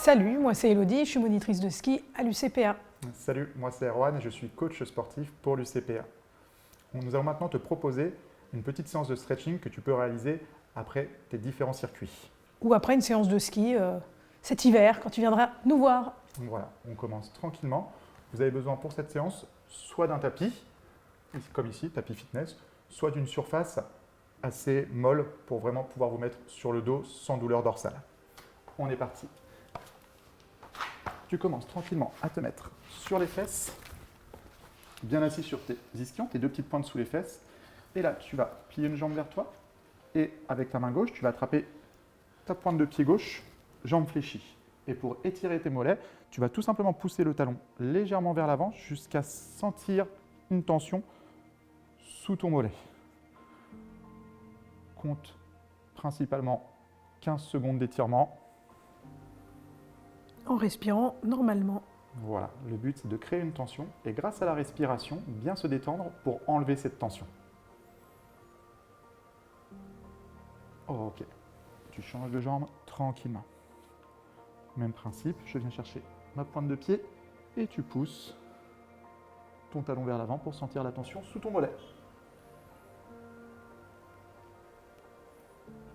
Salut, moi c'est Elodie, je suis monitrice de ski à l'UCPA. Salut, moi c'est Erwan et je suis coach sportif pour l'UCPA. Nous allons maintenant te proposer une petite séance de stretching que tu peux réaliser après tes différents circuits. Ou après une séance de ski cet hiver, quand tu viendras nous voir. Donc voilà, on commence tranquillement. Vous avez besoin pour cette séance soit d'un tapis, comme ici, tapis fitness, soit d'une surface assez molle pour vraiment pouvoir vous mettre sur le dos sans douleur dorsale. On est parti. Tu commences tranquillement à te mettre sur les fesses, bien assis sur tes ischions, tes deux petites pointes sous les fesses. Et là, tu vas plier une jambe vers toi et avec ta main gauche, tu vas attraper ta pointe de pied gauche, jambe fléchie. Et pour étirer tes mollets, tu vas tout simplement pousser le talon légèrement vers l'avant jusqu'à sentir une tension sous ton mollet. Compte principalement 15 secondes d'étirement. En respirant normalement. Voilà, le but c'est de créer une tension et grâce à la respiration, bien se détendre pour enlever cette tension. Ok, tu changes de jambe tranquillement. Même principe, je viens chercher ma pointe de pied et tu pousses ton talon vers l'avant pour sentir la tension sous ton mollet.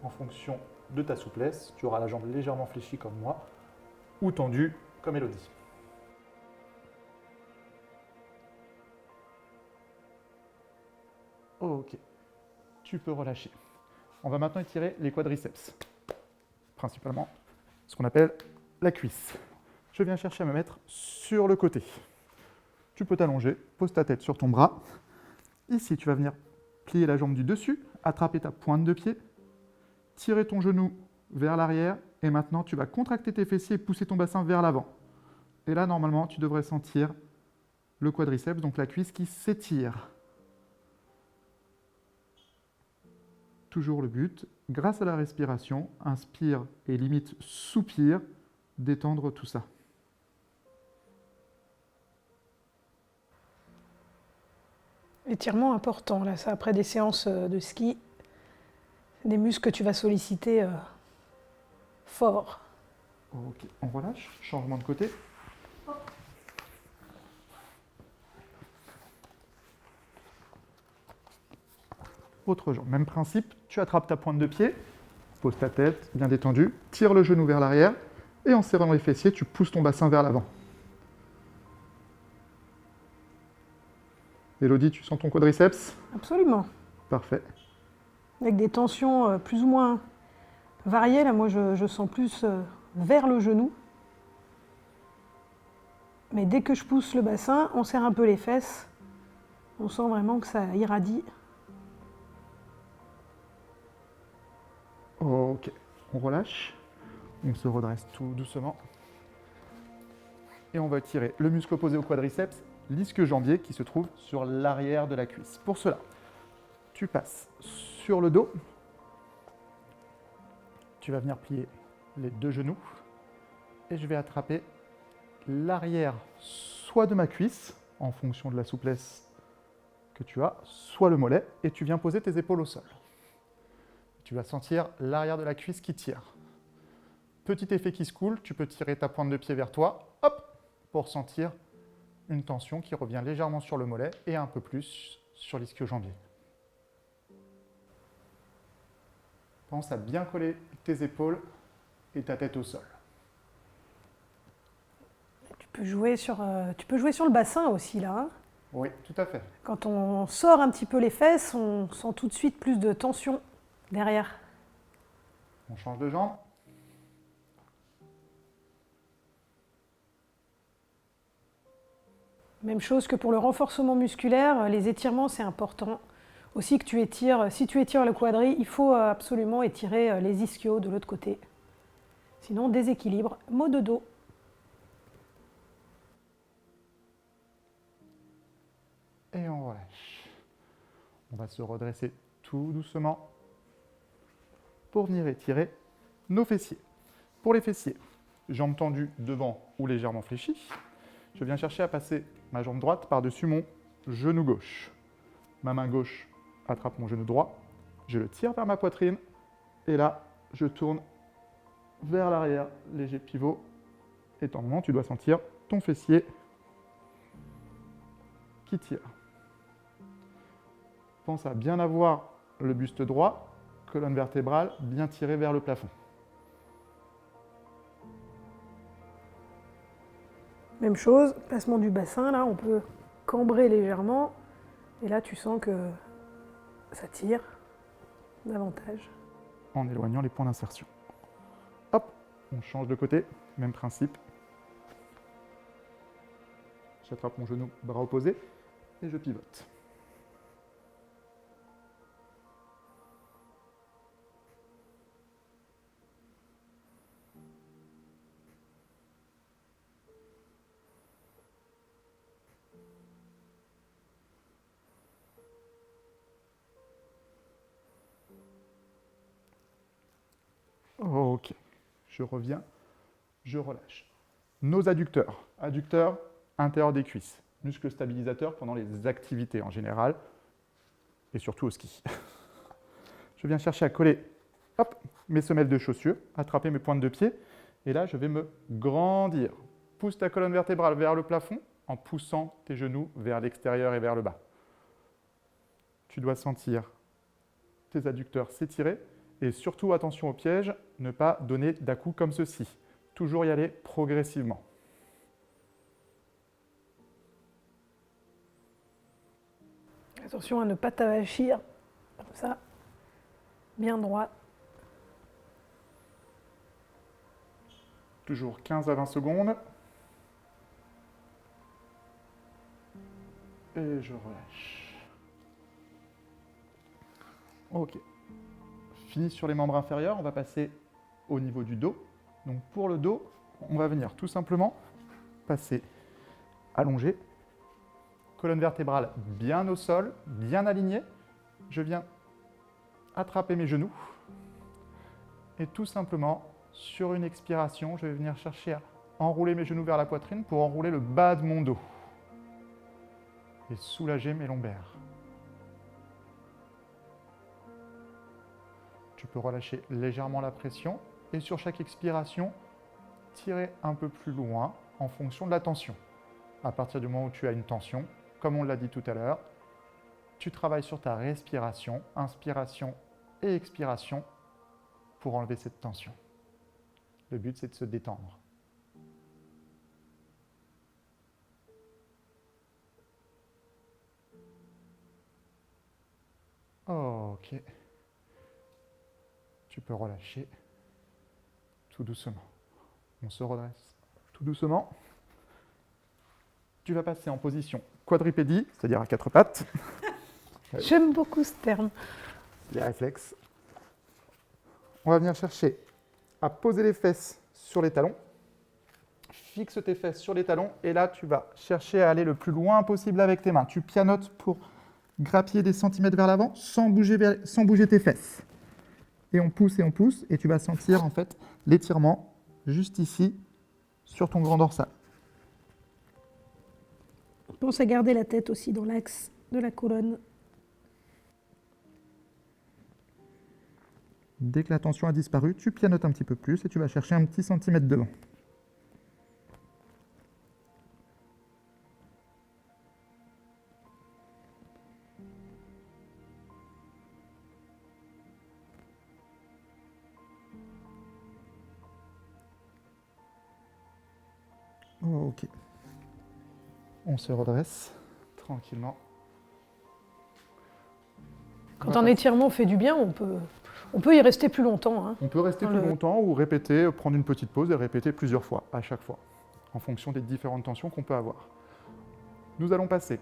En fonction de ta souplesse, tu auras la jambe légèrement fléchie comme moi ou tendue comme Elodie. Ok, tu peux relâcher. On va maintenant étirer les quadriceps, principalement ce qu'on appelle la cuisse. Je viens chercher à me mettre sur le côté. Tu peux t'allonger, pose ta tête sur ton bras. Ici, tu vas venir plier la jambe du dessus, attraper ta pointe de pied, tirer ton genou vers l'arrière et maintenant tu vas contracter tes fessiers et pousser ton bassin vers l'avant. Et là, normalement, tu devrais sentir le quadriceps, donc la cuisse qui s'étire. Toujours le but, grâce à la respiration, inspire et limite soupire, détendre tout ça. Étirement important, là, ça après des séances de ski, des muscles que tu vas solliciter fort. Ok, on relâche, changement de côté. Autre jambe, même principe, tu attrapes ta pointe de pied, pose ta tête bien détendue, tire le genou vers l'arrière et en serrant les fessiers, tu pousses ton bassin vers l'avant. Elodie, tu sens ton quadriceps? Absolument. Parfait. Avec des tensions plus ou moins variées, là moi je sens plus vers le genou. Mais dès que je pousse le bassin, on serre un peu les fesses. On sent vraiment que ça irradie. Ok, on relâche, on se redresse tout doucement. Et on va tirer le muscle opposé au quadriceps, l'ischio-jambier qui se trouve sur l'arrière de la cuisse. Pour cela, tu passes sur le dos, tu vas venir plier les deux genoux et je vais attraper l'arrière soit de ma cuisse, en fonction de la souplesse que tu as, soit le mollet, et tu viens poser tes épaules au sol. Tu vas sentir l'arrière de la cuisse qui tire. Petit effet qui se coule, tu peux tirer ta pointe de pied vers toi, hop, pour sentir une tension qui revient légèrement sur le mollet et un peu plus sur l'ischio-jambier. Pense à bien coller tes épaules et ta tête au sol. Tu peux jouer sur le bassin aussi là. Hein. Oui, tout à fait. Quand on sort un petit peu les fesses, on sent tout de suite plus de tension derrière. On change de jambe. Même chose que pour le renforcement musculaire, les étirements c'est important. Aussi que tu étires, si tu étires le quadri, il faut absolument étirer les ischios de l'autre côté. Sinon déséquilibre, maux de dos. Et on relâche. On va se redresser tout doucement pour venir étirer nos fessiers. Pour les fessiers, jambes tendues devant ou légèrement fléchies. Je viens chercher à passer ma jambe droite par-dessus mon genou gauche. Ma main gauche attrape mon genou droit, je le tire vers ma poitrine et là, je tourne vers l'arrière, léger pivot Et normalement, tu dois sentir ton fessier qui tire. Pense à bien avoir le buste droit, colonne vertébrale bien tirée vers le plafond. Même chose, placement du bassin, là, on peut cambrer légèrement. Et là, tu sens que ça tire davantage. En éloignant les points d'insertion. Hop, on change de côté, même principe. J'attrape mon genou, bras opposé, et je pivote. Ok, je reviens, je relâche. Nos adducteurs. Adducteurs intérieur des cuisses. Muscles stabilisateurs pendant les activités en général, et surtout au ski. Je viens chercher à coller hop, mes semelles de chaussures, attraper mes pointes de pied, et là je vais me grandir. Pousse ta colonne vertébrale vers le plafond en poussant tes genoux vers l'extérieur et vers le bas. Tu dois sentir tes adducteurs s'étirer, et surtout attention au piège, ne pas donner d'à-coups comme ceci. Toujours y aller progressivement. Attention à ne pas t'avachir, comme ça, bien droit. Toujours 15 à 20 secondes. Et je relâche. Ok. Fini sur les membres inférieurs, on va passer au niveau du dos. Donc pour le dos, on va venir tout simplement passer allongé, colonne vertébrale bien au sol, bien alignée. Je viens attraper mes genoux et tout simplement, sur une expiration, je vais venir chercher à enrouler mes genoux vers la poitrine pour enrouler le bas de mon dos et soulager mes lombaires. Tu peux relâcher légèrement la pression et sur chaque expiration, tirer un peu plus loin en fonction de la tension. À partir du moment où tu as une tension, comme on l'a dit tout à l'heure, tu travailles sur ta respiration, inspiration et expiration pour enlever cette tension. Le but, c'est de se détendre. Ok. Tu peux relâcher tout doucement. On se redresse tout doucement. Tu vas passer en position quadripédie, c'est-à-dire à quatre pattes. J'aime beaucoup ce terme. Les réflexes. On va venir chercher à poser les fesses sur les talons. Fixe tes fesses sur les talons et là, tu vas chercher à aller le plus loin possible avec tes mains. Tu pianotes pour grappiller des centimètres vers l'avant sans bouger tes fesses. Et on pousse et tu vas sentir en fait l'étirement juste ici sur ton grand dorsal. Pense à garder la tête aussi dans l'axe de la colonne. Dès que la tension a disparu, tu pianotes un petit peu plus et tu vas chercher un petit centimètre devant. Ok. On se redresse tranquillement. Quand un étirement fait du bien, on peut y rester plus longtemps. Hein. On peut rester plus longtemps ou répéter, prendre une petite pause et répéter plusieurs fois à chaque fois, en fonction des différentes tensions qu'on peut avoir. Nous allons passer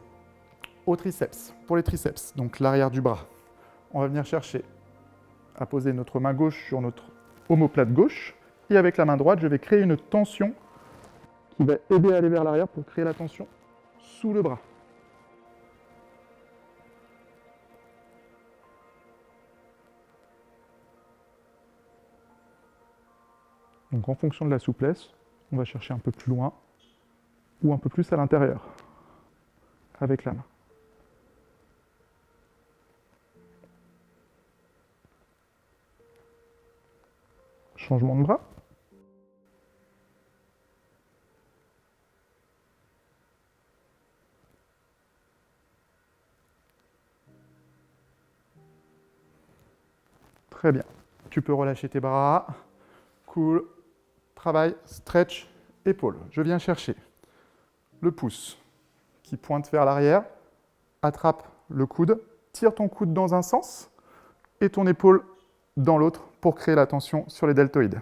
au triceps. Pour les triceps, donc l'arrière du bras, on va venir chercher à poser notre main gauche sur notre omoplate gauche et avec la main droite, je vais créer une tension qui va aider à aller vers l'arrière pour créer la tension sous le bras. Donc en fonction de la souplesse, on va chercher un peu plus loin ou un peu plus à l'intérieur avec la main. Changement de bras. Très bien. Tu peux relâcher tes bras. Cool. Travail, stretch, épaule. Je viens chercher le pouce qui pointe vers l'arrière. Attrape le coude. Tire ton coude dans un sens et ton épaule dans l'autre pour créer la tension sur les deltoïdes.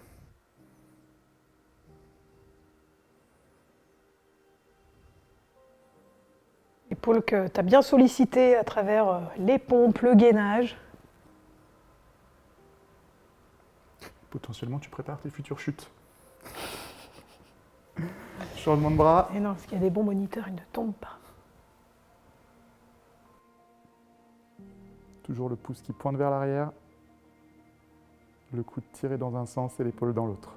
Épaule que tu as bien sollicité à travers les pompes, le gainage. Potentiellement, tu prépares tes futures chutes. Changement de bras. Et non, parce qu'il y a des bons moniteurs, ils ne tombent pas. Toujours le pouce qui pointe vers l'arrière. Le coude tiré dans un sens et l'épaule dans l'autre.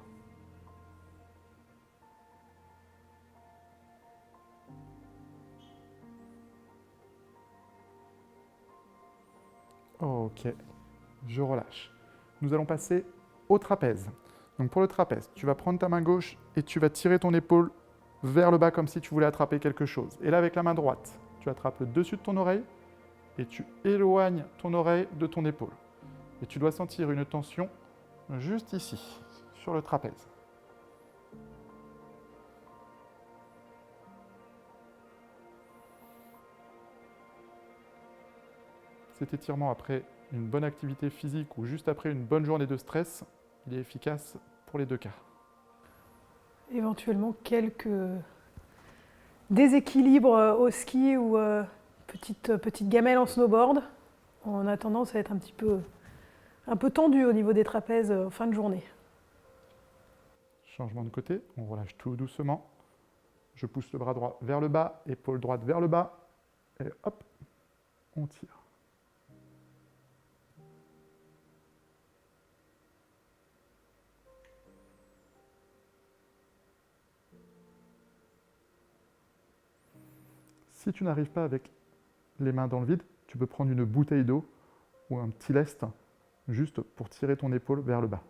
Ok, je relâche. Nous allons passer au trapèze. Donc pour le trapèze, tu vas prendre ta main gauche et tu vas tirer ton épaule vers le bas comme si tu voulais attraper quelque chose. Et là, avec la main droite, tu attrapes le dessus de ton oreille et tu éloignes ton oreille de ton épaule. Et tu dois sentir une tension juste ici, sur le trapèze. Cet étirement après une bonne activité physique ou juste après une bonne journée de stress, il est efficace pour les deux cas. Éventuellement quelques déséquilibres au ski ou petite gamelle en snowboard. On a tendance à être un peu tendu au niveau des trapèzes en fin de journée. Changement de côté, on relâche tout doucement. Je pousse le bras droit vers le bas, épaule droite vers le bas, et hop, on tire. Si tu n'arrives pas avec les mains dans le vide, tu peux prendre une bouteille d'eau ou un petit lest juste pour tirer ton épaule vers le bas.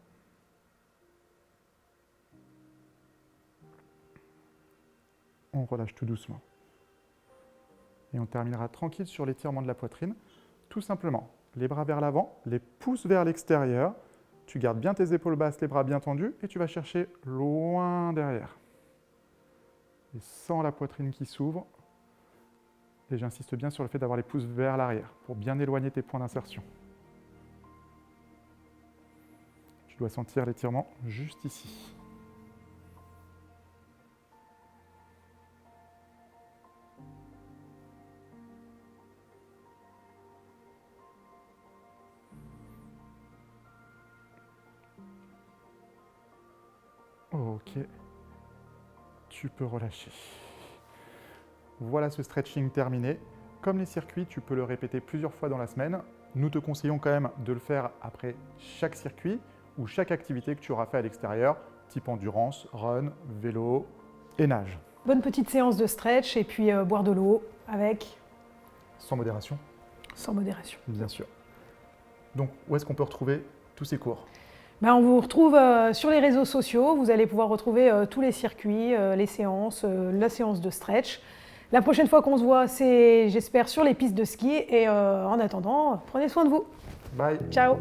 On relâche tout doucement. Et on terminera tranquille sur l'étirement de la poitrine. Tout simplement, les bras vers l'avant, les pouces vers l'extérieur. Tu gardes bien tes épaules basses, les bras bien tendus et tu vas chercher loin derrière. Et sans la poitrine qui s'ouvre. Et j'insiste bien sur le fait d'avoir les pouces vers l'arrière pour bien éloigner tes points d'insertion. Tu dois sentir l'étirement juste ici. Ok. Tu peux relâcher. Voilà ce stretching terminé. Comme les circuits, tu peux le répéter plusieurs fois dans la semaine. Nous te conseillons quand même de le faire après chaque circuit ou chaque activité que tu auras fait à l'extérieur, type endurance, run, vélo et nage. Bonne petite séance de stretch et puis boire de l'eau avec. Sans modération. Sans modération. Bien sûr. Donc, où est-ce qu'on peut retrouver tous ces cours ? On vous retrouve sur les réseaux sociaux. Vous allez pouvoir retrouver tous les circuits, les séances, la séance de stretch. La prochaine fois qu'on se voit, c'est, j'espère, sur les pistes de ski. Et en attendant, prenez soin de vous. Bye. Ciao.